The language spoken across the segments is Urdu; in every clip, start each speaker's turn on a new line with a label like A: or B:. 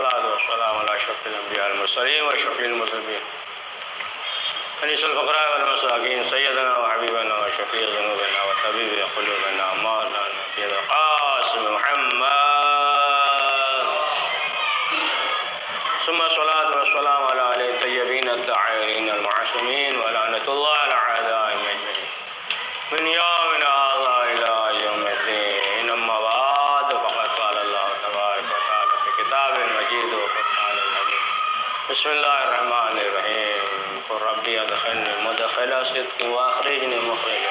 A: والصلاة والسلام على أشرف الأنبياء والمرسلين وشفيع المذنبين أنيس الفقراء والمساكين سيدنا وحبيبنا وشفيع ذنوبنا وطبيب قلوبنا مولانا نبينا القاسم محمد ثم الصلاة والسلام على آله الطيبين الطاهرين المعصومين ولعنة الله على أعدائهم أجمعين من يومنا هذا إلى يوم الدين. أما بعد فقد قال الله تبارك وتعالى في كتاب المجيد وفرقان المجيد بسم الله الرحمن الرحيم قل ربي أدخلني مدخل صدق وأخرجني مخرج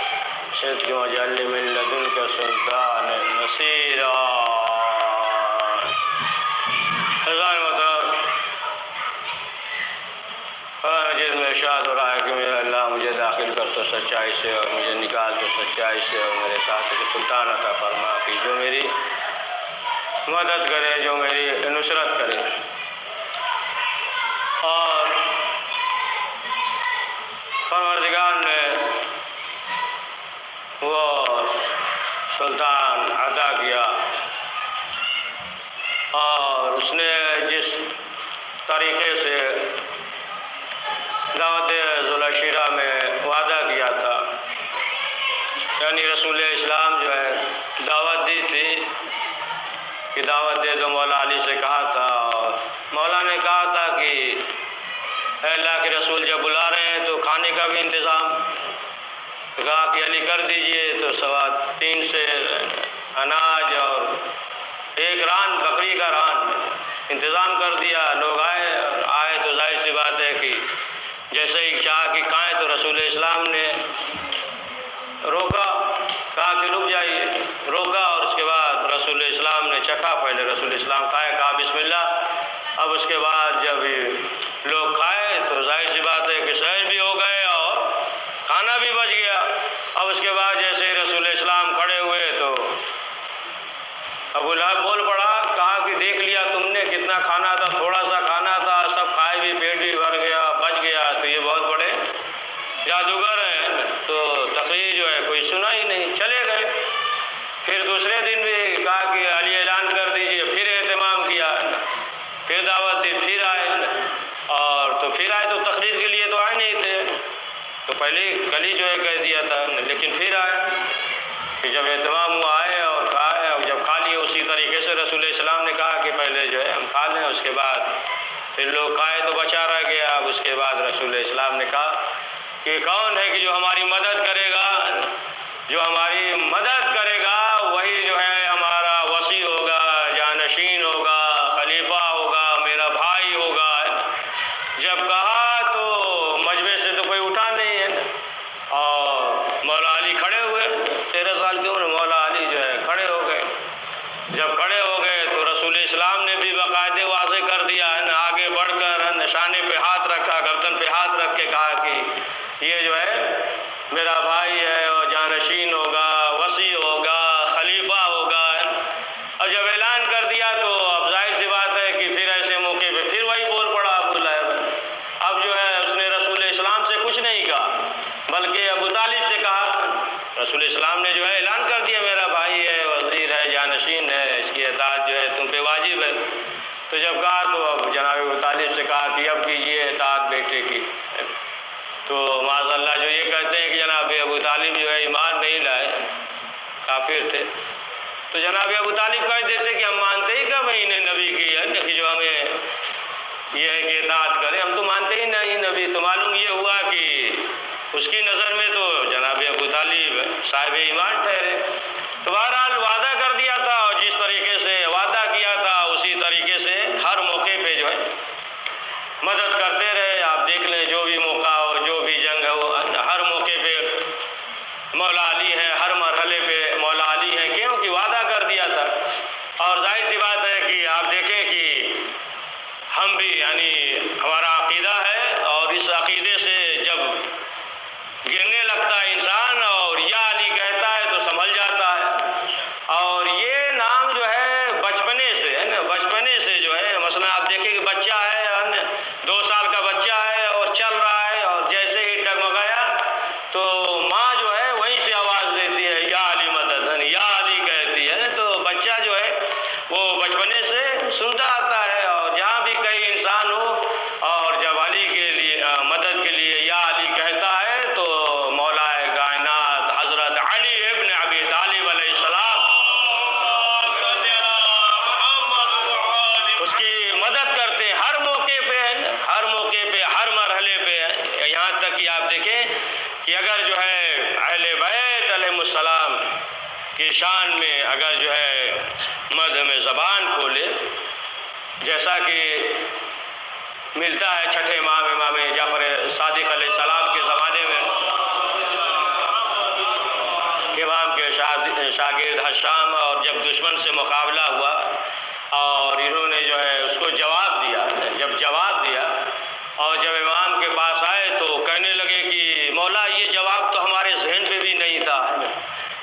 A: صدق واجعل لي من لدنك سلطانا نصيرا. مجید میں ارشاد ہو رہا ہے کہ میرا اللہ مجھے داخل کر تو سچائی سے اور مجھے نکال تو سچائی سے اور میرے ساتھ ایک سلطان عطا فرما کہ جو میری مدد کرے جو میری نصرت کرے. اور پروردگار نے وہ سلطان عطا کیا اور اس نے جس طریقے سے دعوت ذوالعشیرہ میں وعدہ کیا تھا، یعنی رسول اسلام جو ہے دعوت دی تھی کہ دعوت دے دو. مولا علی سے کہا تھا اور مولا نے کہا تھا کہ اے اللہ کے رسول جب بلا رہے ہیں تو کھانے کا بھی انتظام کہا کہ علی کر دیجئے. تو 3 سے اناج اور 1 ران بکری کا ران انتظام کر دیا. لوگ آئے تو ظاہر سی بات ہے کہ جیسے ہی چاہ کہ کھائیں تو رسول اسلام نے روکا، کہا کہ رک جائیے، روکا اور اس کے بعد رسول اسلام نے چکھا. پہلے رسول اسلام کھائے، کہا بسم اللہ. اب اس کے بعد جب لوگ کھائے تو ظاہر سی بات ہے کہ سحر بھی ہو گئے اور کھانا بھی بچ گیا. اب اس کے بعد جیسے ہی رسول اسلام کھڑے ہوئے تو ابو لہب بول پڑا، کہا کہ دیکھ لیا تم نے کتنا کھانا تھا، تھوڑا سا کھانا تھا، سب کھائے بھی، پیٹ بھی بھر گیا، بچ گیا، تو یہ بہت بڑے جادوگر ہیں. تو تقریر جو ہے کوئی سنا ہی نہیں، چلے گئے. پھر دوسرے دن بھی کہا کہ علی اعلان کر دیجئے، پھر اہتمام کیا، پھر دعوت دی، پھر آئے اور تو پھر آئے تو تقریر کے لیے تو آئے نہیں تھے، تو پہلے کل ہی جو ہے کہہ دیا تھا، لیکن پھر آئے. کہ جب اہتمام ہوا آئے اور کھائے، اور جب کھا لیے اسی طریقے سے رسول اسلام نے کہا کہ پہلے جو ہے ہم کھا لیں. اس کے بعد پھر لوگ کھائے تو بچا رہ گیا. اب اس کے بعد رسول اسلام نے کہا کہ کون ہے کہ جو ہماری مدد کرے گا، جو ہماری مدد کرے گا وہی جو ہے ہمارا وصی ہوگا، جانشین ہوگا، خلیفہ ہوگا، میرا بھائی ہوگا. جب کہا تو مجمع سے تو کوئی اٹھا نہیں ہے اور مولا علی کھڑے ہوئے. 13 سال کی عمر مولا علی جو ہے کھڑے ہو گئے. جب کھڑے ہو گئے تو رسول اسلام نے بھی باقاعدہ واضح کر دیا ہے نا، آگے بڑھ کر نشانے پہ ہاتھ رکھا، گردن پہ ہاتھ رکھ کے کہا کہ یہ جو ہے میرا بھائی ہے اور جانشین ہوگا، وصی ہوگا، خلیفہ ہوگا. اور جب اعلان کر دیا تو اب ظاہر سی بات ہے کہ پھر ایسے موقع پہ پھر وہی بول پڑا ابو لہب. اب جو ہے اس نے رسول اسلام سے کچھ نہیں کہا بلکہ ابو طالب سے کہا. رسول اسلام نے جو ہے اعلان کر دیا میرا بھائی ہے، وزیر ہے، جانشین ہے، اس کی اطاعت جو ہے تم پہ واجب ہے. تو جب کہا تو اب جناب ابو طالب سے کہا کہ اب کیجئے اطاعت بیٹے کی. تو معاذ اللہ جو یہ کہتے ہیں کہ جناب ابو طالب جو ہے ایمان نہیں لائے، کافر تھے. تو جناب ابو طالب کہہ دیتے کہ ہم مانتے ہی کہ بھائی نے نبی کی ہے کہ جو ہمیں یہ ہے کہ اطاعت کرے، ہم تو مانتے ہی نہیں نبی. تو معلوم یہ ہوا کہ اس کی نظر میں تو جناب ابو طالب صاحب ایمان ٹھہرے. تو بہرحال وعدہ کر دیا تھا اور جس طریقے سے وعدہ کیا تھا اسی طریقے سے ہر موقع پہ جو ہے مدد کرتے رہے. آپ دیکھ لیں جو بھی موقع ہو، جو بھی جنگ ہو، ہر موقع پہ مولا علی ہیں، ہر مرحلے پہ مولا علی ہیں، کیونکہ وعدہ کر دیا تھا. اور ظاہر سی بات ہے کہ آپ دیکھیں کہ ہم بھی یعنی ہمارا عقیدہ ہے اور اس عقیدے سے جب گرنے لگتا ہے انسان اور یا علی کہتا ہے تو سنبھل جاتا ہے. اور یہ نام جو ہے بچپنے سے ہے نا، بچپنے سے جو ہے مثلا آپ دیکھیں کہ بچہ ہے 2 سال کا بچہ ہے اور چل رہا ہے اور جیسے ہی ڈگمگایا تو ماں جو ہے وہیں سے آواز دیتی ہے یا علی مدد، یا علی کہتی ہے. تو بچہ جو ہے وہ بچپنے سے سنتا آتا ہے اور جہاں مدد کرتے ہیں ہر موقع پہ ہر مرحلے پہ، یہاں تک کہ آپ دیکھیں کہ اگر جو ہے اہل بیت علیہ السلام کی شان میں اگر جو ہے مدح میں زبان کھولے، جیسا کہ ملتا ہے چھٹے امام جعفر صادق علیہ السلام کے زمانے میں، امام کے شاگرد حشام، اور جب دشمن سے مقابلہ ہوا اور انہوں نے جو ہے اس کو جواب دیا، اور جب امام کے پاس آئے تو کہنے لگے کہ مولا یہ جواب تو ہمارے ذہن پہ بھی نہیں تھا،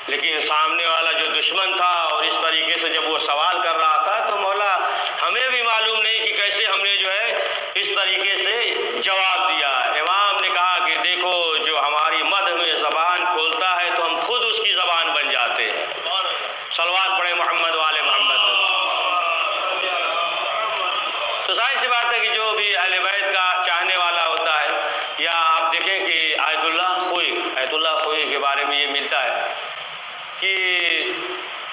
A: لیکن سامنے والا جو دشمن تھا اور اس طریقے سے جب وہ سوال کر رہا تھا تو مولا ہمیں بھی معلوم نہیں کہ کیسے ہم نے جو ہے اس طریقے سے جواب دیا۔ امام نے کہا کہ دیکھو جو ہماری مدح میں زبان کھولتا ہے تو ہم خود اس کی زبان بن جاتے ہیں۔ صلوات پڑھیں محمد والے محمد۔ تو ظاہر سی بات ہے کہ جو بھی اہل بیت کا چاہنے والا ہوتا ہے، یا آپ دیکھیں کہ آیت اللہ خوئی کے بارے میں یہ ملتا ہے کہ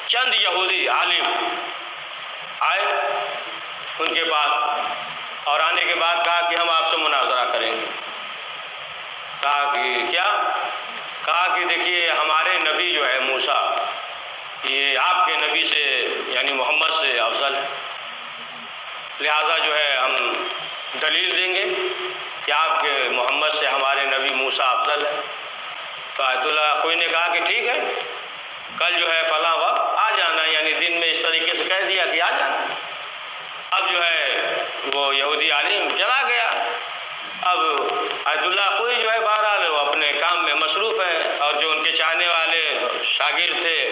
A: چند یہودی عالم آئے ان کے پاس، اور آنے کے بعد کہا کہ ہم آپ سے مناظرہ کریں گے۔ کہا کہ کیا؟ کہا کہ دیکھیے ہمارے نبی جو ہے موسیٰ، یہ آپ کے نبی سے یعنی محمد سے افضل ہے، لہٰذا جو ہے ہم دلیل دیں گے کہ آپ کے محمد سے ہمارے نبی موسیٰ افضل ہے۔ تو آیت اللہ خوئی نے کہا کہ ٹھیک ہے، کل جو ہے فلاں وقت آ جانا، یعنی دن میں اس طریقے سے کہہ دیا کہ آ جانا۔ اب جو ہے وہ یہودی عالم چلا گیا۔ اب آیت اللہ خوئی جو ہے بہرحال وہ اپنے کام میں مصروف ہیں، اور جو ان کے چاہنے والے شاگرد تھے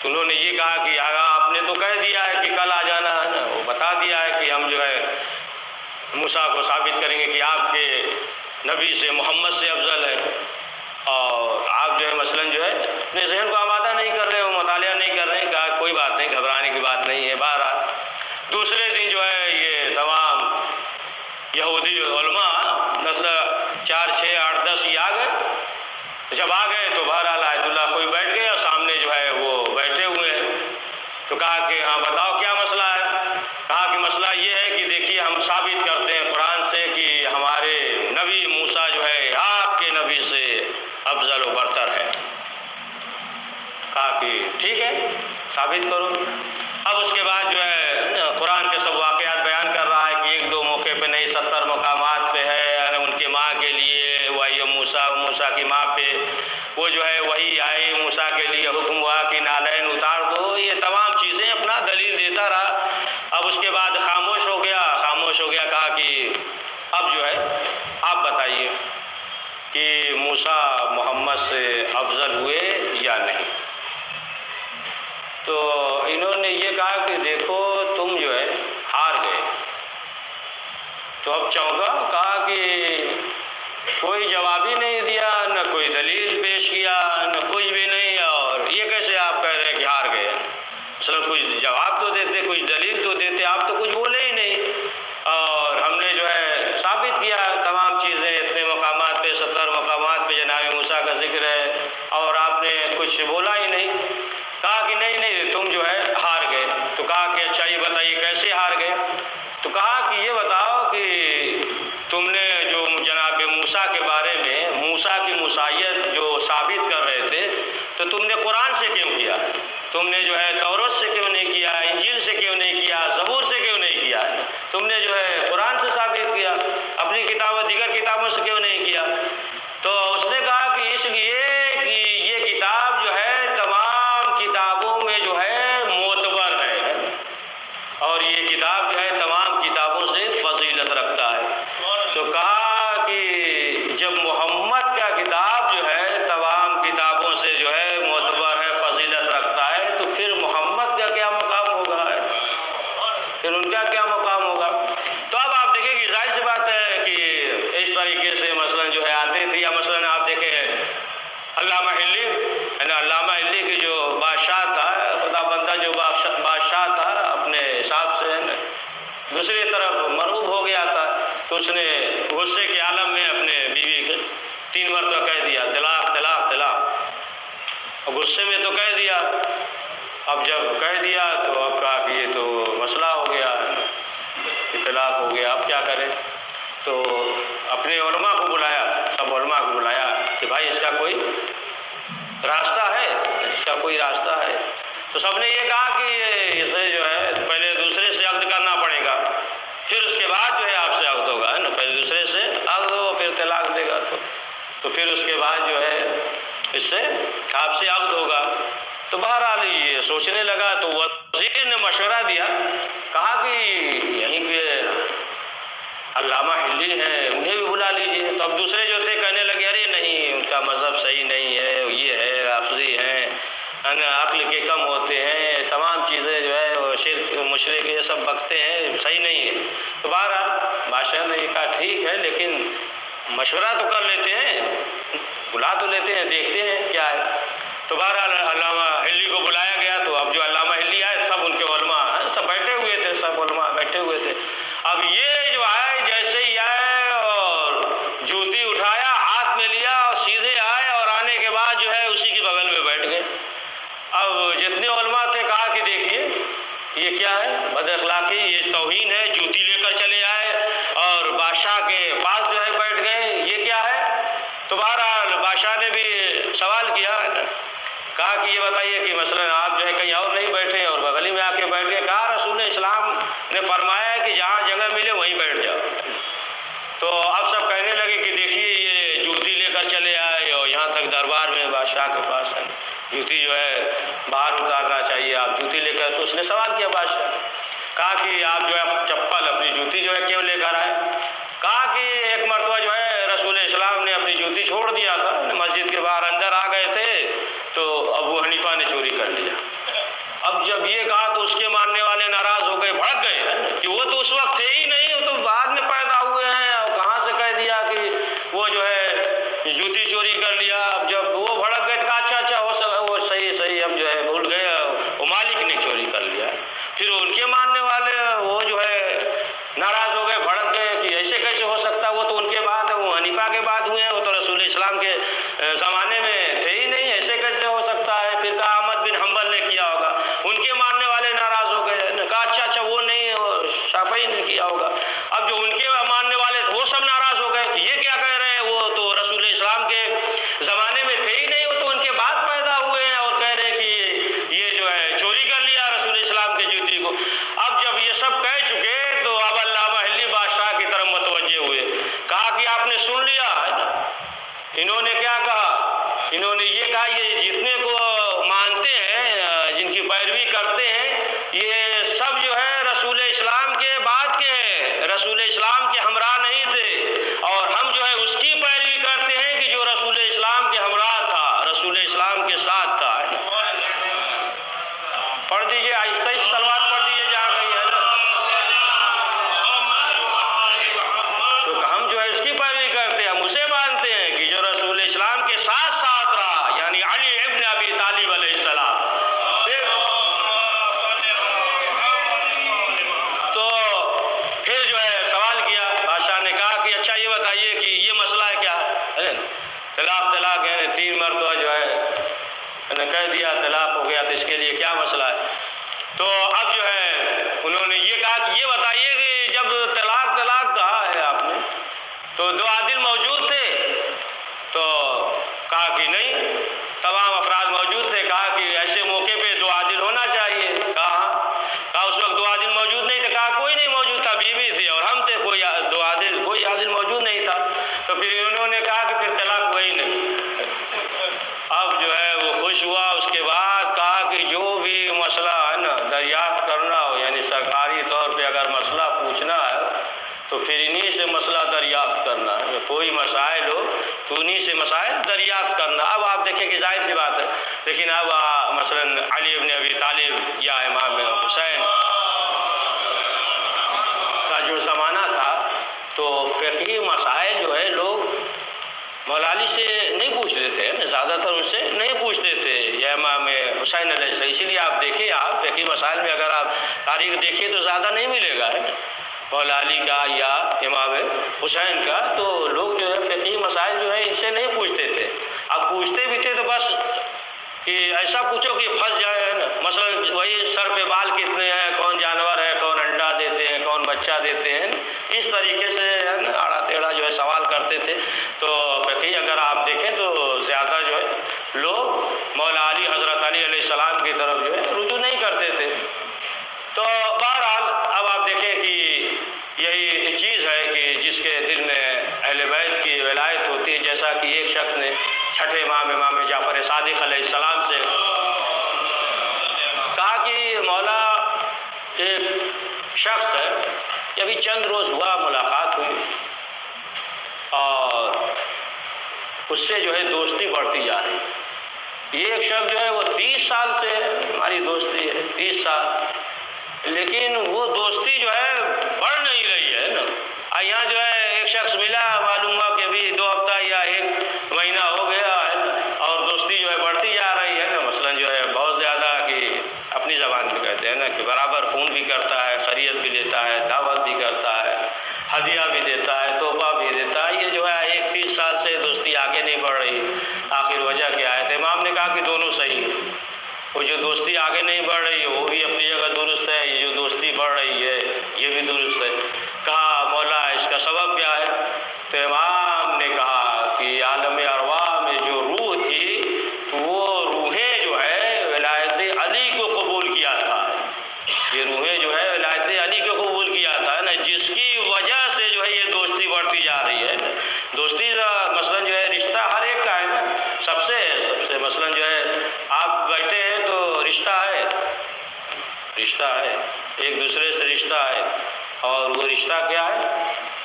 A: تو انہوں نے یہ کہا کہ آپ نے تو کہہ دیا ہے کہ کل آ جانا ہے نا، وہ بتا دیا ہے کہ ہم جو ہے موسیٰ کو ثابت کریں گے کہ آپ کے نبی سے محمد سے افضل ہے، اور آپ جو ہے مثلاً جو ہے اپنے ذہن کو آمادہ نہیں کر رہے ہو، مطالعہ نہیں کر رہے ہیں۔ کہا کوئی بات نہیں، گھبرانے کی بات نہیں ہے۔ بہرحال دوسرے دن جو ہے یہ تمام یہودی علماء مطلب 4 6 8 10 یہ آ گئے۔ جب آ گئے تو بہرحال آیت اللہ خوئی بیٹھ گئے اور سامنے جو ہے وہ بیٹھے ہوئے ہیں۔ تو کہا کہ ہاں بتاؤ کیا مسئلہ ہے؟ کہا کہ مسئلہ یہ ہے کہ دیکھیے ہم ثابت کرتے ہیں قرآن سے کہ ہمارے نبی موسیٰ جو ہے آپ کے نبی سے افضل و برتر ہے۔ کہا کہ ٹھیک ہے ثابت کرو۔ اب اس کے بعد جو ہے قرآن کے سب واقعات بیان کر رہا ہے کہ 1 2 موقع پہ نہیں 70 مقامات پہ ہے، ان کے ماں کے لیے وہی موسیٰ کی ماں پہ وہ جو ہے وہی آئی، موسیٰ کے لیے حکم ہوا کہ نالین اتار دو، یہ تمام چیزیں اپنا دلیل دیتا رہا۔ اب اس کے بعد خاموش ہو گیا۔ کہا کہ اب جو ہے آپ بتائیے کہ موسیٰ محمد سے افضل ہوئے یا نہیں؟ تو انہوں نے یہ کہا کہ دیکھو تم جو ہے ہار گئے۔ تو اب چونکا، کہا کہ کوئی جواب ہی نہیں دیا، نہ کوئی دلیل پیش کیا، نہ کچھ بھی نہیں، اور یہ کیسے آپ کہہ رہے ہیں کہ ہار گئے؟ مثلا کچھ جواب تو دیتے، کچھ دلیل تو دیتے، آپ تو کچھ بولے ہی نہیں۔ اور ہم نے جو ہے ثابت کیا تمام چیزیں، اتنے مقامات پہ 70 مقامات پہ جناب موسیٰ کا ذکر ہے، اور آپ نے کچھ بولا ہی نہیں۔ کہا کہ نہیں تم جو ہے ہار گئے۔ تو کہا کہ اچھا یہ بتائیے کیسے ہار گئے؟ تو کہا کہ یہ بتاؤ کہ تم نے جو جناب موسیٰ کے بارے میں موسیٰ کی موسیت جو ثابت کر رہے تھے تو تم نے قرآن سے کیوں کیا؟ تم نے جو ہے توراۃ سے کیوں نہیں کیا؟ انجیل سے کیوں نہیں کیا؟ زبور سے کیوں نہیں کیا؟ تم نے جو ہے قرآن سے ثابت کیا، اپنی کتابوں دیگر کتابوں سے کیوں نہیں کیا؟ تو اس نے کہا کہ اس لیے کہ یہ کتاب جو ہے تمام کتابوں میں جو ہے معتبر ہے، اور یہ کتاب جو ہے تمام کتابوں سے فضیلت رکھتا ہے۔ تو کہا کہ جب محمد کا کتاب جو ہے تمام کتابوں سے جو ہے معتبر ہے، فضیلت رکھتا ہے، تو پھر محمد کا کیا مقام ہوگا؟ پھر ان کا کیا مقام ہوگا؟ تو اب آپ دیکھیں کہ ظاہر سی بات ہے کہ اس طریقے سے مثلا جو ہے آتے تھے، یا مثلا آپ دیکھیں علامہ ہلی کی جو بادشاہ تھا، خدا بندہ جو بادشاہ تھا، اپنے حساب سے دوسری طرف مرغوب ہو گیا تھا، تو اس نے غصے کے عالم میں اپنے بیوی کے 3 مرتبہ کہہ دیا طلاق طلاق طلاق، غصے میں تو کہہ دیا۔ اب جب کہہ دیا تو اب کہا کہ یہ تو مسئلہ ہو گیا، طلاق ہو گیا، اب کیا کریں؟ تو اپنے علماء کو بلایا، سب علماء کو بلایا کہ بھائی اس کا کوئی راستہ ہے، اس کا کوئی راستہ ہے؟ تو سب نے یہ کہا کہ اسے جو ہے پہلے دوسرے سے عقد کرنا پڑے گا، پھر اس کے بعد جو ہے آپ سے عقد ہوگا، ہے نا، پہلے دوسرے سے عقد ہو پھر طلاق دے گا، تو پھر اس کے بعد جو ہے اس سے آپ سے عقد ہوگا۔ تو بہرحال یہ سوچنے لگا، تو وزیر نے مشورہ دیا، کہا کہ یہیں پہ علامہ حلی ہیں، انہیں بھی بلا لیجیے۔ تو اب دوسرے جو تھے کہنے لگے ارے نہیں، ان کا مذہب صحیح نہیں ہے، یہ ہے رافضی ہیں، عقل کے کم ہوتے ہیں، تمام چیزیں جو ہے شرک مشرک یہ سب بکتے ہیں، صحیح نہیں ہے۔ تو بہرحال بادشاہ نے یہ کہا ٹھیک ہے، لیکن مشورہ تو کر لیتے ہیں، بلا تو لیتے ہیں، دیکھتے ہیں کیا ہے۔ تو بہرحال علامہ حلی کو بلایا گیا، تو اب جو علامہ حلی آئے سب ان کے علماء سب بیٹھے ہوئے تھے، سب علماء بیٹھے ہوئے تھے۔ اب یہ جو آئے جیسے ہی آئے اور جوتی اٹھایا، ہاتھ میں لیا اور سیدھے آئے، اور آنے کے بعد جو ہے اسی کے بغل میں بیٹھ گئے۔ اب جتنے علماء تھے کہا کہ دیکھیے یہ کیا ہے، بد اخلاقی، یہ توہین ہے، جوتی لے کر چلے آئے اور بادشاہ کے پاس جو ہے بیٹھ گئے، یہ کیا ہے؟ تو بہرحال بادشاہ نے بھی سوال کیا، کہا کہ یہ بتائیے کہ مثلا آپ جو ہے کہیں اور نہیں بیٹھے اور بغل میں آ کے بیٹھ گئے؟ کہا رسول اسلام نے فرمایا ہے کہ جہاں جگہ ملے وہیں بیٹھ جاؤ۔ تو اب سب کہنے لگے کہ دیکھیے یہ جوتی لے کر چلے آئے اور یہاں تک دربار میں بادشاہ کے پاس ہے، جوتی جو ہے باہر اتارنا چاہیے، آپ جوتی لے کر۔ تو اس نے سوال کیا بادشاہ، کہا کہ آپ جو ہے چپل اپنی جوتی جو ہے کیوں لے کر آئے؟ کہا کہ ایک مرتبہ جو ہے رسول اسلام نے اپنی جوتی چھوڑ دیا تھا، مسجد کے باہر اندر آ گئے تھے تو ابو حنیفہ نے چوری کر لیا۔ اب جب یہ کہا تو اس کے ماننے والے ناراض ہو گئے، بھڑک گئے کہ وہ تو اس وقت تھے ہی نہیں، وہ تو بعد میں پیدا ہوئے ہیں، اور کہاں سے کہہ دیا کہ وہ جو ہے جوتی چوری کر لیا۔ اب جب وہ بھڑک گئے تو کہا اچھا وہ صحیح، اب جو ہے بھول گئے، وہ مالک نے چوری کر لیا۔ پھر ان کے ماننے والے وہ جو ہے ناراض ہو گئے، بھڑک گئے کہ ایسے کیسے ہو سکتا، وہ تو ان کے بعد وہ حنیفہ کے بعد ہوئے ہیں، وہ تو رسول اسلام کے زمانے میں تھے ہی نہیں، ایسے کیسے ہو سکتا ہے؟ پھر کہا احمد بن حنبل نے کیا ہوگا، ان کے ماننے والے ناراض ہو گئے، کہا اچھا وہ نہیں، وہ شافعی نے کیا ہوگا۔ اب جو ان کے ماننے والے تھے وہ سب ناراض ہو گئے کہ یہ کیا کہہ رہے ہیں، وہ تو رسول اسلام کے زمانے میں تھے ہی نہیں، وہ تو ان کے بعد پیدا ہوئے ہیں، اور کہہ رہے ہیں کہ یہ جو ہے چوری کر لیا رسول اسلام کی جوتی کو۔ اب جب یہ سب کہہ چکے تو اب علامہ حلی بادشاہ کی طرف متوجہ ہوئے، کہا کہ آپ نے سن لیا ہے نا، انہوں نے کیا کہا؟ انہوں نے یہ کہا یہ جتنے کو مانتے ہیں، جن کی پیروی کرتے ہیں، یہ سب جو ہے رسول اسلام کے بعد کے ہیں، رسول اسلام کے ہمراہ نہیں تھے، اور ہم جو ہے اس کی پیروی کرتے ہیں کہ جو رسول اسلام کے ہمراہ تھا، رسول اسلام کے ساتھ تھا۔ پڑھ دیجئے، آہستہ آہستہ سلوات پڑھ دیجئے جہاں کہیں ہے نا، تو ہم جو ہے اس کی پیروی کرتے ہیں، ہم اسے مانتے ہیں کہ جو رسول اسلام کے ساتھ ساتھ رہا، یعنی علی ابن ابی طالب علیہ السلام۔ تو پھر جو ہے سوال کیا، بادشاہ نے کہا کہ اچھا یہ بتائیے کہ یہ مسئلہ ہے کیا ہے؟ طلاق ہے، 3 مرتبہ جو ہے کہہ دیا طلاق ہو گیا، تو اس کے لیے کیا مسئلہ ہے؟ تو اب جو ہے انہوں نے یہ کہا کہ یہ بتائیے کہ جب طلاق کہا ہے آپ نے تو 2 عادل موجود تھے؟ تو کہا کہ نہیں، تمام افراد موجود تھے۔ کہا کہ ایسے موقع پہ 2 عادل ہونا چاہیے؟ کہا اس وقت 2 عادل موجود نہیں تھے؟ کہا کوئی نہیں موجود تھا، بیوی تھی اور ہم تھے، کوئی عادل موجود نہیں تھا۔ تو پھر انہوں نے کہا کہ پھر طلاق ہوئی نہیں۔ اب جو ہے وہ خوش ہوا، اس کے بعد کہا کہ جو بھی مسئلہ ہے نا دریافت کرنا ہو، یعنی سرکاری طور پہ اگر مسئلہ پوچھنا ہے تو پھر انہی سے مسئلہ دریافت کرنا ہے، کوئی مسائل ہو تو انہی سے مسائل دریافت کرنا۔ اب آپ دیکھیں کہ ظاہر سی بات ہے، لیکن اب مثلا علی ابن ابی طالب یا امام حسین کا جو زمانہ تھا تو فقہی مسائل جو ہے لوگ مولا علی سے نہیں پوچھتے تھے، زیادہ تر ان سے نہیں پوچھتے تھے، یا امام حسین علیہ السلام۔ اسی لیے آپ دیکھیں، آپ فقہی مسائل میں اگر آپ تاریخ دیکھیں تو زیادہ نہیں ملے گا مولا علی کا یا امام حسین کا، تو لوگ جو ہے فقہی مسائل جو ہے ان سے نہیں پوچھتے تھے۔ اب پوچھتے بھی تھے تو بس کہ ایسا پوچھو کہ پھنس جائے، مثلا وہی سر پہ بال کتنے ہیں، کون جانور ہے، کون انڈا دیتے ہیں، کون بچہ دیتے ہیں، اس طریقے سے آڑا ٹیڑھا جو ہے سوال کرتے تھے۔ تو فقی اگر آپ دیکھیں تو زیادہ جو ہے لوگ مولا علی حضرت علی علیہ السلام کی طرف جو ہے رجوع نہیں کرتے تھے۔ تو بہرحال اب آپ دیکھیں کہ یہی چیز ہے کہ جس کے دل میں اہل بیت کی ولایت ہوتی ہے، جیسا کہ ایک شخص نے چھٹے امام جعفر صادق علیہ السلام سے کہا کہ مولا ایک شخص ہے کہ ابھی چند روز ہوا ملاقات ہوئی اور اس سے جو ہے دوستی بڑھتی جا رہی ہے۔ یہ ایک شخص جو ہے وہ 30 سال سے ہماری دوستی ہے، 30 سال، لیکن وہ دوستی جو ہے بڑھ نہیں رہی ہے نا۔ یہاں جو ہے ایک شخص ملا، معلوم ہوا کہ ابھی 2 ہفتہ یا 1 مہینہ ہو گیا ہے نا، اور دوستی جو ہے بڑھتی جا رہی ہے نا۔ مثلا جو ہے بہت زیادہ کہ اپنی زبان میں کہتے ہیں نا کہ برابر فون بھی کرتا ہے، خیریت بھی لیتا ہے، دعوت بھی کرتا ہے، ہدیہ بھی دیتا ہے، تحفہ بھی دیتا ہے۔ یہ جو ہے 31 سال سے دوستی آگے نہیں بڑھ رہی، آخر وجہ کیا ہے؟ تو امام نے کہا کہ دونوں صحیح ہے۔ وہ جو دوستی آگے نہیں بڑھ رہی ہے وہ بھی اپنی جگہ درست ہے، یہ جو دوستی بڑھ رہی ہے یہ بھی درست ہے۔ کہا مولا اس کا سبب کیا ہے؟ تو امام نے کہا کہ عالم ارواح میں جو روح تھی تو وہ روحیں جو ہے ولایت علی کو قبول کیا تھا، یہ روحیں جو ہے ولایت علی کو قبول کیا تھا نا، جس کی وجہ سے جو ہے یہ دوستی بڑھتی جا رہی ہے۔ دوستی مثلا جو ہے رشتہ ہر ایک کا ہے نا، سب سے مثلا جو ہے آپ بیٹھے ہیں تو رشتہ ہے ایک دوسرے سے رشتہ ہے، اور وہ رشتہ کیا ہے؟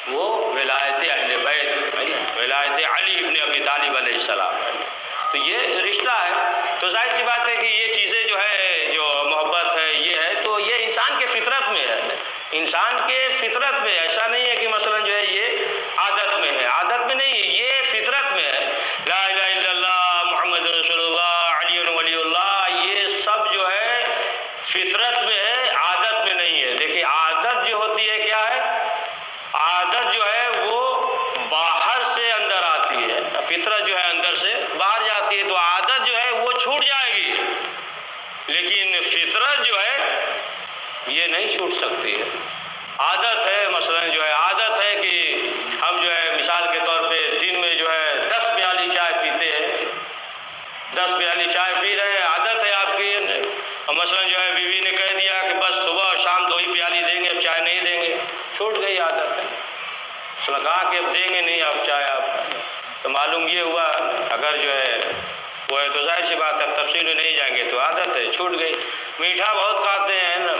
A: وہ ولایت اہل بیت، ولایت علی ابن ابی طالب علیہ السلام ہے۔ تو یہ رشتہ ہے، تو ظاہر سی بات ہے کہ یہ چیزیں جو ہے جو محبت ہے یہ ہے، تو یہ انسان کے فطرت میں ہے، انسان کے فطرت میں۔ ایسا نہیں ہے کہ مثلا جو ہے یہ عادت میں ہے، عادت میں نہیں ہے، یہ فطرت میں ہے۔ لا الہ الا اللہ محمد رسول اللہ علی ولی اللہ، یہ سب جو ہے فطرت میں ہے، عادت میں نہیں ہے۔ دیکھیں عادت جو ہوتی ہے کیا ہے؟ عادت جو ہے وہ باہر سے اندر آتی ہے، فطرت جو ہے اندر سے باہر جاتی ہے، تو عادت جو ہے وہ چھوٹ جائے گی، لیکن فطرت جو ہے یہ نہیں چھوٹ سکتی ہے۔ عادت ہے، مثلا جو ہے عادت ہے کہ ہم جو ہے مثال کے طور پہ دن میں جو ہے 10 پیالی چائے پیتے ہیں، 10 پیالی چائے پی رہے ہیں، عادت ہے آپ کی، اور مثلا جو ہے بیوی نے کہہ دیا کہ بس صبح اور شام 2 ہی پیالی دیں گے، اب چائے نہیں دیں گے، چھوٹ گئی عادت ہے۔ اس نے کہا کہ اب دیں گے نہیں آپ چائے، آپ تو معلوم یہ ہوا اگر جو ہے وہ ہے تو ظاہر سی بات ہے تفصیل میں نہیں جائیں گے تو عادت ہے، چھوٹ گئی۔ میٹھا بہت کھاتے ہیں نا،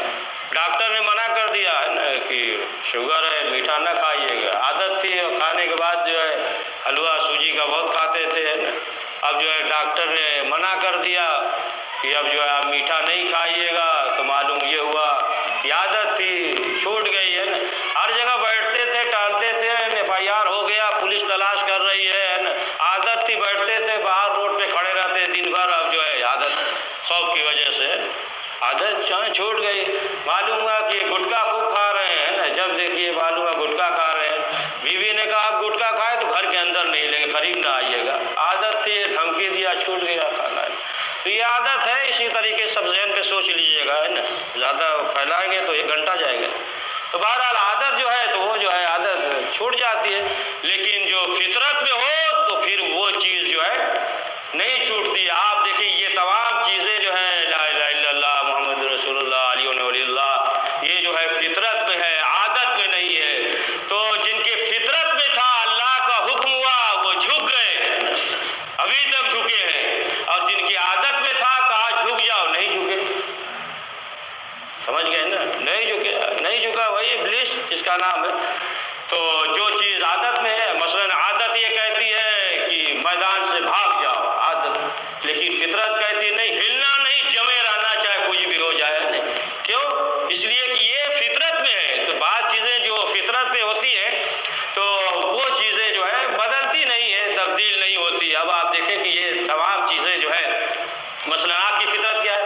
A: ڈاکٹر نے منع کر دیا ہے نا کہ شوگر ہے میٹھا نہ کھائیے گا، عادت تھی، اور کھانے کے بعد جو ہے حلوہ سوجی کا بہت کھاتے تھے نا، اب جو ہے ڈاکٹر نے منع کر دیا کہ اب جو ہے آپ میٹھا نہیں کھائیے گا، تو معلوم یہ ہوا کہ عادت تھی، چھوٹ گئی ہے نا۔ ہر جگہ بیٹھتے تھے، ٹالتے تھے، FIR ہو گیا، پولیس تلاش کر رہی ہے نا، عادت تھی، بیٹھتے تھے باہر روڈ پہ کھڑے رہتے دن بھر، اب جو ہے عادت خوف کی وجہ سے عادت چھوٹ گئی۔ معلوم ہوا کہ گٹکا خوب کھا رہے ہیں نا، جب دیکھیے معلوم ہے گٹکا کھا رہے ہیں، بیوی نے کہا آپ گٹکا کھائے تو گھر کے اندر نہیں لیں گے، قریب نہ آئیے گا، عادت تھی، دھمکی دیا، چھوٹ گیا کھانا۔ تو یہ عادت ہے، اسی طریقے سے سب ذہن پہ سوچ لیجئے گا ہے نا، زیادہ پھیلائیں گے تو 1 گھنٹہ جائے گا۔ تو بہرحال عادت جو ہے تو وہ جو ہے عادت چھوٹ جاتی ہے، لیکن جو فطرت میں ہو تو پھر وہ چیز جو ہے نہیں چھوٹتی ہے۔ آپ دیکھیں یہ تمام چیزیں جو ہے لا الہ الا اللہ محمد رسول اللہ علی ولی اللہ، یہ جو ہے فطرت میں ہے، عادت میں نہیں ہے۔ تو جن کے فطرت میں تھا اللہ کا حکم ہوا وہ جھک گئے، ابھی تک جھکے ہیں، اور جن کی عادت میں تھا کہا جھک جاؤ، نہیں جھکے۔ سمجھ گئے نا، نہیں جھکے، نہیں جھکا وہی ابلیس جس کا نام ہے۔ تو جو چیز عادت میں ہے، مثلا عادت یہ کہتی ہے کہ میدان سے بھاگ جاؤ، عادت، لیکن فطرت کہتی نہیں، ہلنا نہیں، جمے رہنا چاہے کچھ بھی ہو جائے نہیں۔ کیوں؟ اس لیے کہ یہ فطرت میں ہے۔ تو بعض چیزیں جو فطرت میں ہوتی ہیں تو وہ چیزیں جو ہے بدلتی نہیں ہے، تبدیل نہیں ہوتی۔ اب آپ دیکھیں کہ یہ تمام چیزیں جو ہے، مثلا آگ کی فطرت کیا ہے؟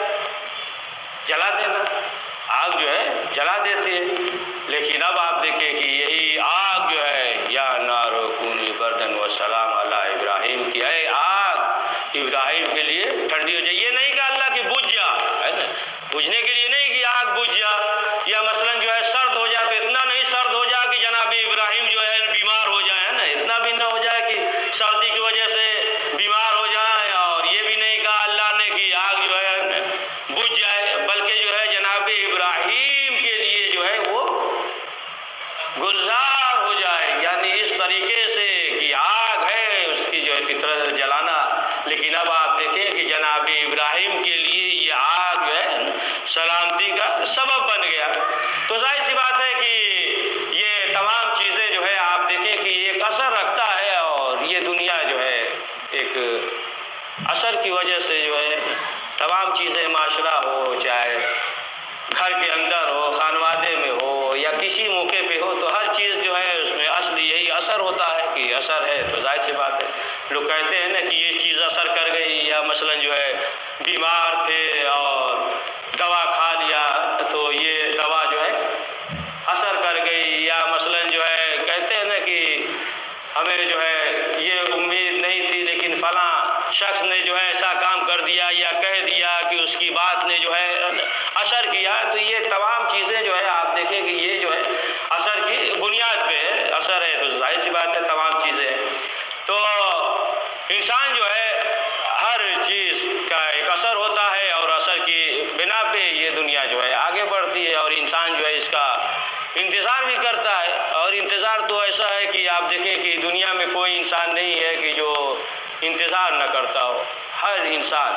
A: جلا دینا، آگ جو ہے جلا دیتی ہے، لیکن اب آپ دیکھیں کہ یہی آگ جو ہے یا نار کونی بردن و سلام علی ابراہیم کی، اے آگ ابراہیم کے لیے ٹھنڈی ہو جائے۔ یہ نہیں کہ اللہ کی بجھ جا، ہے نا، بجھنے کے لیے نہیں کہ آگ بجھ جا، یا مثلا جو ہے سرد ہو جائے تو اتنا گلزار ہو جائے، یعنی اس طریقے سے کہ آگ ہے اس کی جو ہے فطرت جلانا، لیکن اب آپ دیکھیں کہ جناب ابراہیم کے لیے یہ آگ جو ہے سلامتی کا سبب بن گیا۔ تو ظاہر سی بات ہے کہ یہ تمام چیزیں جو ہے آپ دیکھیں کہ ایک اثر رکھتا ہے، اور یہ دنیا جو ہے ایک اثر کی وجہ سے جو ہے تمام چیزیں، معاشرہ ہو، چاہے گھر کے اندر ہو، خانوادے میں ہو، یا کسی موقع پہ ہو، تو ہر چیز جو ہے اس میں اصل یہی اثر ہوتا ہے کہ اثر ہے تو ظاہر سی بات ہے لوگ کہتے ہیں نا کہ یہ چیز اثر کر گئی، یا مثلا جو ہے بیمار تھے اور دوا کھا لیا تو یہ دوا جو ہے اثر کر گئی، یا مثلا جو ہے کہتے ہیں نا کہ ہمیں جو ہے یہ امید نہیں تھی لیکن فلاں شخص نے جو ہے ایسا کام کر دیا یا کہہ دیا کہ اس کی بات نے جو ہے اثر کیا، تو یہ تمام چیزیں جو ہے آپ دیکھیں کہ یہ جو ہے اثر کی بنیاد پہ ہے، اثر ہے تو ظاہر سی بات ہے تمام چیزیں۔ تو انسان جو ہے ہر چیز کا ایک اثر ہوتا ہے، اور اثر کی بنا پہ یہ دنیا جو ہے آگے بڑھتی ہے، اور انسان جو ہے اس کا انتظار بھی کرتا ہے۔ اور انتظار تو ایسا ہے کہ آپ دیکھیں کہ دنیا میں کوئی انسان نہیں ہے کہ جو انتظار نہ کرتا ہو، ہر انسان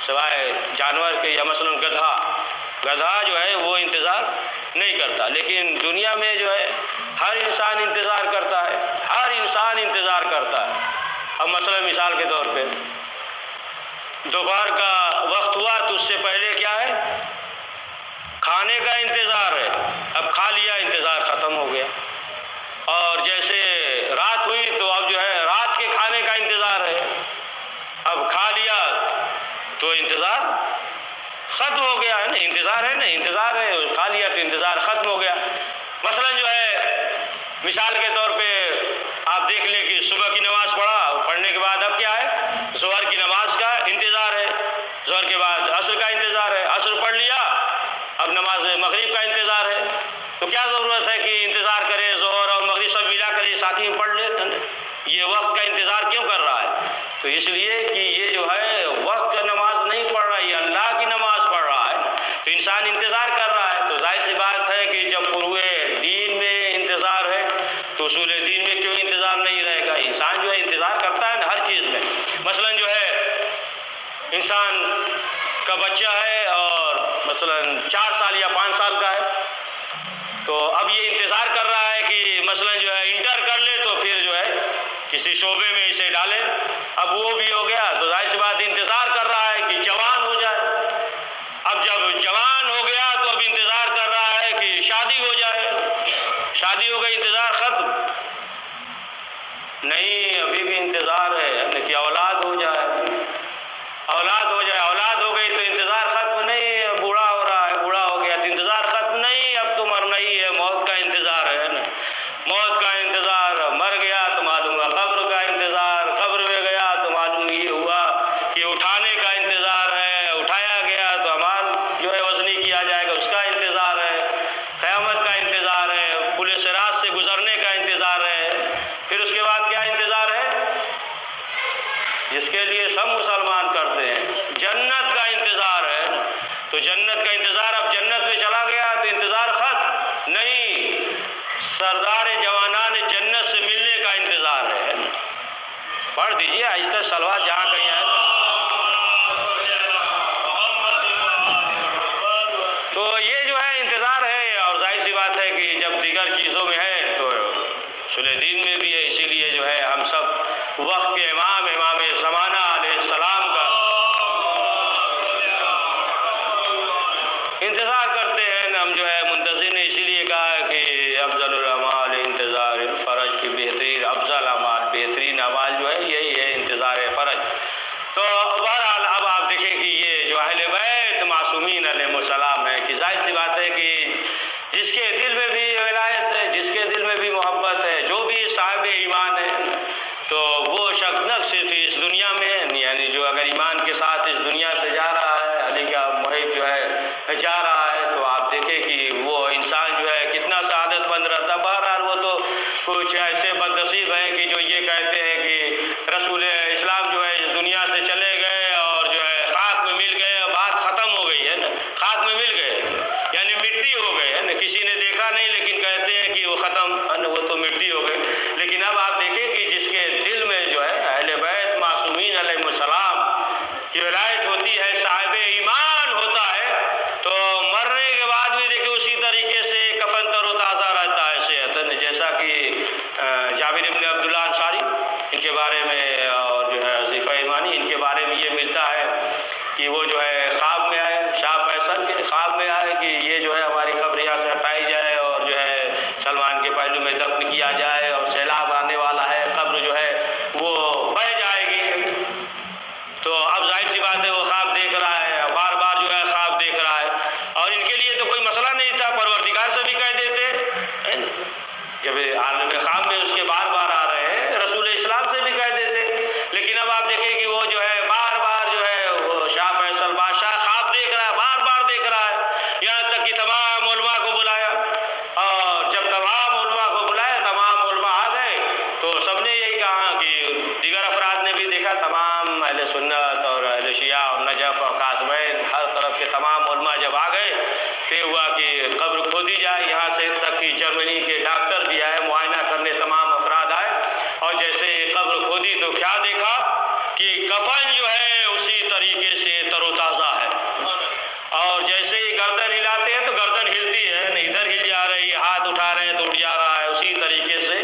A: سوائے جانور کے، یا مثلا گدھا جو ہے وہ انتظار نہیں کرتا، لیکن دنیا میں جو ہے ہر انسان انتظار کرتا ہے، ہر انسان انتظار کرتا ہے۔ اب مثلا مثال کے طور پہ دوپہر کا وقت ہوا تو اس سے پہلے کیا ہے، کھانے کا انتظار ہے، اب کھا لیا انتظار ختم ہو گیا، اور جیسے رات ہوئی تو اب جو ہے رات کے کھانے کا انتظار ہے، اب کھا لیا تو انتظار ختم ہو گیا ہے نا، انتظار ہے نا، انتظار ہے، کھا لیا تو انتظار ختم ہو گیا۔ مثلا جو ہے مثال کے طور پہ آپ دیکھ لیں کہ صبح کی نماز پڑھنے کے بعد اب کیا ہے، ظہر کی نماز کا انتظار ہے، ظہر کے بعد عصر کا انتظار ہے، عصر پڑھ لیا اب نماز مغرب کا انتظار ہے، تو کیا ضرورت ہے کہ انتظار کرے، ظہر اور مغرب سب ملا کر ساتھ ہی میں پڑھ لے، یہ وقت کا انتظار کیوں کر رہا ہے؟ تو اس لیے کہ یہ جو ہے وقت کا نماز نہیں پڑھ رہا ہے، یہ اللہ کی نماز پڑھ رہا ہے، تو انسان انتظار کر رہا ہے۔ تو ظاہر سی بات ہے کہ جب فروع دین میں انتظار ہے تو اصول دین میں کیوں انتظار نہیں رہے گا؟ انسان جو ہے انتظار کرتا ہے نا ہر چیز میں۔ مثلا جو ہے انسان کا بچہ ہے اور مثلا 4 سال یا 5 سال کا ہے، تو اب یہ انتظار کر رہا ہے کہ مثلا جو ہے انٹر کر لے تو پھر جو ہے کسی شعبے میں اسے ڈالے، اب وہ بھی ہو گیا تو ظاہر سی بات انتظار کر رہا ہے کہ جوان ہو جائے، اب جب جوان ہو گیا تو اب انتظار کر رہا ہے کہ شادی ہو جائے، شادی ہو گئی انتظار ختم نہیں، ابھی بھی انتظار ہے کہ اولاد ہو جائے، اولاد ہو جائے، اولاد ہو گئی تو انتظار ختم نہیں، بوڑھا ہو رہا ہے، بوڑھا ہو گیا تو انتظار ختم نہیں، اب تو مرنا ہی ہے، موت کا انتظار ہے نا، موت کا انتظار، مر گیا تو معلوم ہوا قبر کا انتظار، قبر میں گیا تو معلوم یہ ہوا کہ اٹھانے کا انتظار ہے، اٹھایا گیا تو امال جو ہے وزنی کیا جائے گا اس کا انتظار ہے، قیامت کا انتظار ہے، پل صراط سے گزرنے کا انتظار ہے، پھر اس کے بعد کیا انتظار ہے جس کے لیے سب مسلمان کرتے ہیں، جنت کا انتظار ہے، تو جنت کا انتظار، اب جنت میں چلا گیا تو انتظار ختم نہیں، سردار جوانان جنت سے ملنے کا انتظار ہے۔ پڑھ دیجئے آہستہ صلوات جہاں کہیں آئے، تو یہ جو ہے انتظار ہے، اور ظاہر سی بات ہے کہ جب دیگر چیزوں میں ہے تو اصول دین میں بھی ہے، اسی لیے جو ہے ہم سب وقت کے امام زمانہ علیہ السلام کا انتظار کرتے ہیں، ہم جو ہے منتظر نے اسی لیے کہا ہے کہ افضل الاعمال انتظار فرج کی بہترین، افضل اعمال بہترین اعمال جو ہے یہی ہے انتظار فرج۔ تو بہرحال اب آپ دیکھیں کہ یہ جو اہل بیت معصومین علیہ السلام ہے کہ ظاہر سی بات ہے کہ جس کے دل میں بھی ولایت ہے، جس کے دل میں بھی محبت ہے، جو بھی صاحب ایمان ہے، تو وہ شخص نہ صرف اس دنیا میں یعنی جو اگر ایمان کے ساتھ اس دنیا سے جا رہا ہے، علی کا محب جو ہے جا رہا ہے، تو آپ دیکھیں کہ وہ انسان جو ہے کتنا سعادت مند رہتا۔ بہرحال وہ تو کچھ ایسے بد نصیب ہیں کہ جو یہ کہتے ہیں کہ رسول اسلام جو ہے اس دنیا سے چلے گئے اور جو ہے خاک میں مل گئے، بات ختم ہو گئی ہے نا، خاک میں مل گئے یعنی مٹی ہو گئے ہے نا، کسی نے دیکھا نہیں لیکن کہتے ہیں کہ وہ ختم وہ تو مٹی ہو گئی، لیکن اب آپ دیکھیں کہ جس کے دل میں جو ہے اہل بیت معصومین علیہ السلام کی ولایت ہوتی ہے، صاحب ایمان ہوتا ہے، تو مرنے کے بعد بھی دیکھیں اسی طریقے سے کفن تر و تازہ رہتا ہے صحت، جیسا کہ جابر ابن عبداللہ انصاری ان کے بارے میں اور جو ہے حذیفہ ایمانی ان کے بارے میں یہ ملتا ہے کہ وہ جو ہے خواب میں آئے، شاہ فیصل کے خواب میں آئے کہ یہ جو ہے ہماری قبر یہاں سے ہٹائی جائے اور جو ہے سلمان کے پہلو میں دفن کیا جائے، اور سیلاب آنے والا ہے، قبر جو ہے وہ بہہ جائے گی۔ تو اب ظاہر سی بات ہے وہ خواب دیکھ رہا ہے، بار بار جو ہے خواب دیکھ رہا ہے، اور ان کے لیے تو کوئی مسئلہ نہیں تھا، پروردگار سے بھی کہہ دیتے، جب عالم خواب میں اس کے بار بار آ رہے ہیں رسول اسلام سے بھی کہہ دیتے، لیکن اب آپ دیکھیں کہ وہ جو ہے بار بار جو ہے وہ شاہ فیصل بادشاہ خواب دیکھ رہا ہے، بار بار دیکھ رہا ہے، یہاں تک کہ تمام علماء کو بلایا، اور جب تمام علماء کو بلایا، تمام علماء آ گئے تو سب نے یہی کہا کہ دیگر افراد نے بھی دیکھا، تمام اہل سنت اور اہل شیعہ اور نجف اور قاسمین ہر طرف کے تمام علماء جب آ گئے، طے ہوا کہ قبر کھودی جائے، یہاں سے تک کہ جرمنی کے ڈاکٹر بھی آئے، معائنہ کرنے تمام افراد آئے، اور جیسے یہ قبر کھودی تو کیا دیکھا کہ کفن جو ہے اسی طریقے سے تر و تازہ ہے، اور جیسے ہی گردن ہلاتے ہیں تو گردن ہلتی ہے، ادھر ہل جا رہی ہے، ہاتھ اٹھا رہے ہیں تو اٹھ جا رہا ہے، اسی طریقے سے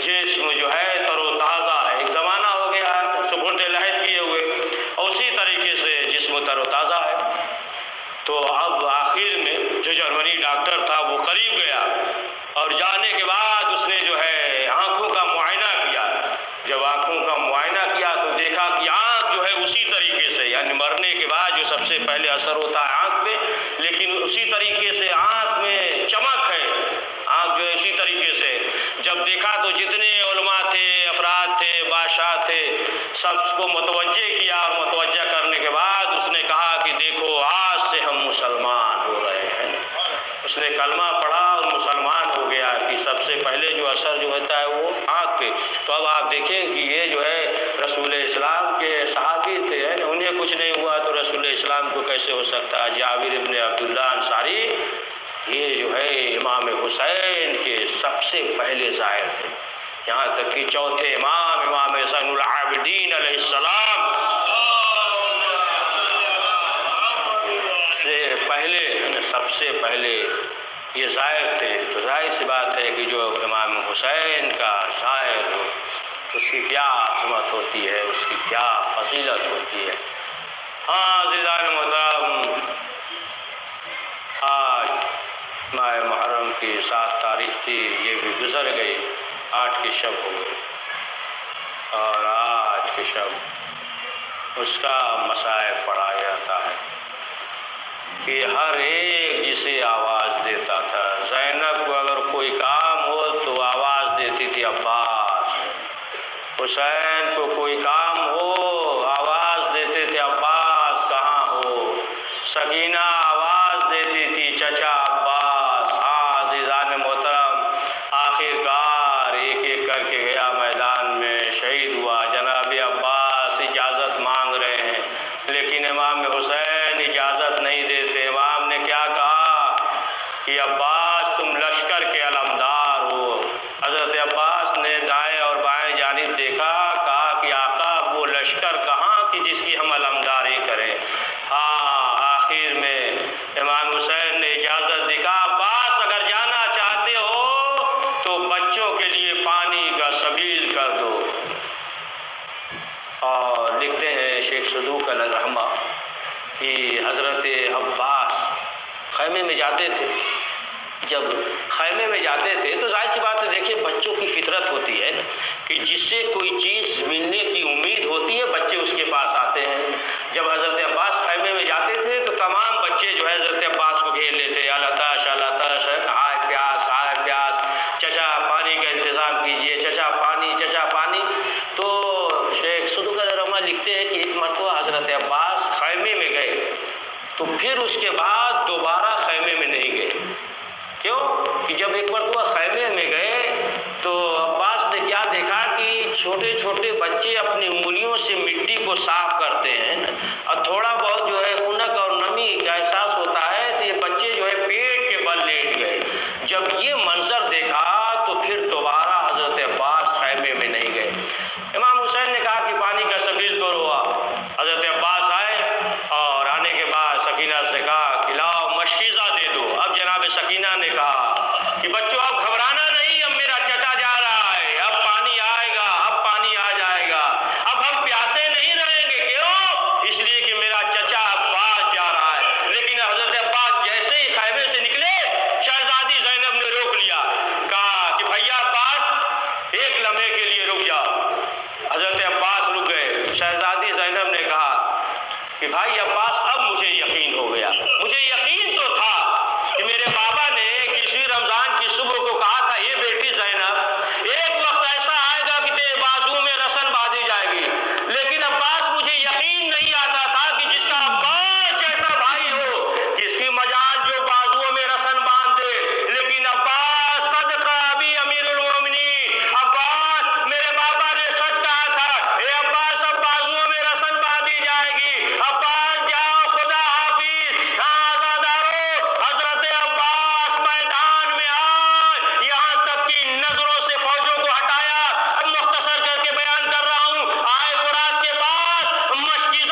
A: جسم جو ہے تر و تازہ ہے، ایک زمانہ ہو گیا ہے سپرد لحد کیے ہوئے، اور اسی طریقے سے جسم تر و تازہ ہے۔ تو اب آخر میں جو جرمنی ڈاکٹر تھا وہ قریب گیا، اور جانے کے بعد اس نے جو ہے آنکھوں کا معائنہ کیا، جب آنکھوں کا معائنہ کیا تو دیکھا کہ آنکھ جو ہے اسی طریقے سے، یعنی مرنے کے بعد جو سب سے پہلے اثر ہوتا ہے آنکھ پہ، لیکن اسی طریقے سے آنکھ میں چمک ہے، آنکھ جو ہے اسی طریقے سے، جب دیکھا تو جتنے علماء تھے، افراد تھے، بادشاہ تھے، سب کو متوجہ کیا، اور متوجہ کرنے کے بعد اس نے کہا کہ دیکھو آج سے ہم مسلمان ہو رہے ہیں، اس نے کلمہ پڑھا اور مسلمان ہو گیا کہ سب سے پہلے جو اثر جو ہوتا ہے وہ آنکھ پہ۔ تو اب آپ دیکھیں کہ یہ جو ہے رسول اسلام کے صحابی تھے، انہیں کچھ نہیں ہوا تو رسول اسلام کو کیسے ہو سکتا ہے؟ جابر ابن عبداللہ انصاری یہ جو ہے امام حسین کے سب سے پہلے ظاہر تھے، یہاں تک کہ چوتھے امام امام زین العابدین علیہ السلام سے پہلے، سب سے پہلے یہ ظاہر تھے۔ تو ظاہر سی بات ہے کہ جو امام حسین کا ظاہر ہو تو اس کی کیا عظمت ہوتی ہے، اس کی کیا فضیلت ہوتی ہے۔ ہاں عزیزان محترم، آج ماہ محرم کی 7 تاریخ تھی، یہ بھی گزر گئی، 8 کی شب ہو گئی، اور آج کی شب اس کا مصائب پڑھا جاتا ہے کہ ہر ایک جسے آواز دیتا تھا، زینب کو اگر کوئی کام ہو تو آواز دیتی تھی عباس، حسین کو کوئی کام ہو آواز دیتے تھے عباس کہاں ہو، سکینہ آواز دیتی تھی چچا عباس۔ ہاں عزیزان محترم، آخر کار ایک ایک کر کے گیا میدان میں، شہید ہوا، جناب عباس اجازت مانگ رہے ہیں، لیکن امام حسین اجازت نہیں دیتے۔ امام نے کیا کہا کہ عباس تم لشکر کے علمدار ہو۔ حضرت عباس نے دائیں اور بائیں جانب دیکھا، کہا کہ آقا وہ لشکر کہاں کہ جس کی ہم علمداری کریں۔ آخر میں امام حسین نے اجازت دی، کہا عباس اگر جانا چاہتے ہو تو بچوں کے لیے پانی کا سبیل کر دو۔ اور لکھتے ہیں شیخ صدوق علیہ الرحمہ کہ حضرت عباس خیمے میں جاتے تھے، جب خیمے میں جاتے تھے تو ظاہر سی بات ہے، دیکھیے بچوں کی فطرت ہوتی ہے نا کہ جس سے کوئی چیز ملنے کی امید ہوتی ہے بچے اس کے پاس آتے ہیں۔ جب حضرت عباس خیمے میں جاتے تھے تو تمام بچے جو ہے حضرت عباس کو گھیر لیتے، الاتش الاتش، ہائے پیاس ہائے پیاس، چچا پانی کا انتظام کیجئے، چچا پانی چچا پانی۔ تو شیخ صدوق علیہ الرحمہ لکھتے ہیں کہ ایک مرتبہ حضرت عباس خیمے میں گئے تو پھر اس کے بعد دوبارہ خیمے میں نہیں گئے۔ کیوں کہ جب ایک مرتبہ خیمے میں گئے تو عباس نے کیا دیکھا کہ چھوٹے چھوٹے بچے اپنی انگلیوں سے مٹی کو صاف کرتے ہیں، اور تھوڑا بہت جو ہے خنک اور نمی کا احساس ہوتا ہے تو یہ بچے جو ہے پیٹ کے بل لیٹ گئے۔ جب یہ منظر دیکھا تو پھر مرنے کے لیے رک جا۔ حضرت عباس رک گئے۔ شہزادی زینب نے کہا کہ بھائی عباس اب مجھے یقین ہو گیا، مجھے یقین تو تھا کہ میرے بابا نے کسی رمضان کی صبح کو کہا